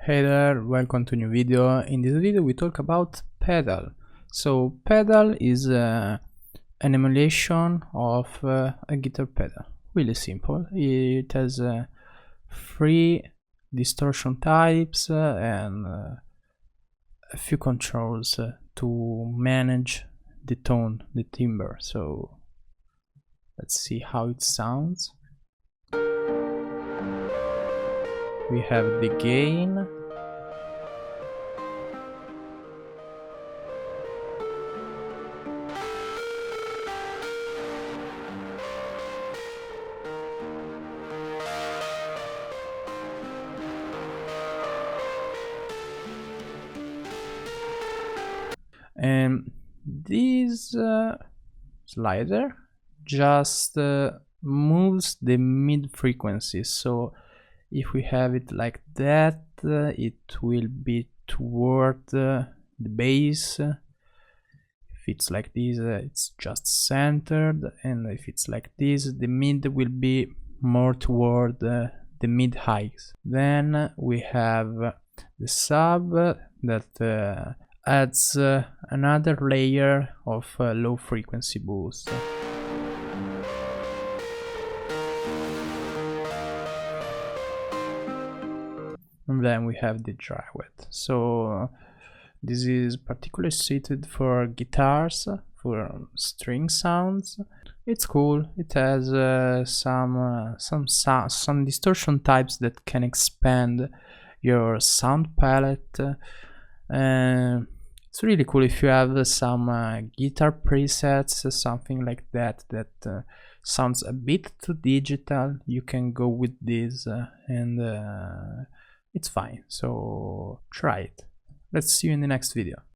Hey there, welcome to a new video. In this video we talk about pedal. So pedal is an emulation of a guitar pedal. Really simple. It has three distortion types and a few controls to manage the tone, the timbre. So let's see how it sounds. We have the gain, and this slider just moves the mid frequencies. So if we have it like that, it will be toward the bass. If it's like this, it's just centered, and if it's like this, the mid will be more toward the mid highs. Then we have the sub that adds another layer of low frequency boost. And then we have the dry wet. So this is particularly suited for guitars, for string sounds. It's cool. It has some distortion types that can expand your sound palette. It's really cool if you have some guitar presets, something like that sounds a bit too digital. You can go with this and it's fine. So try it. Let's see you in the next video.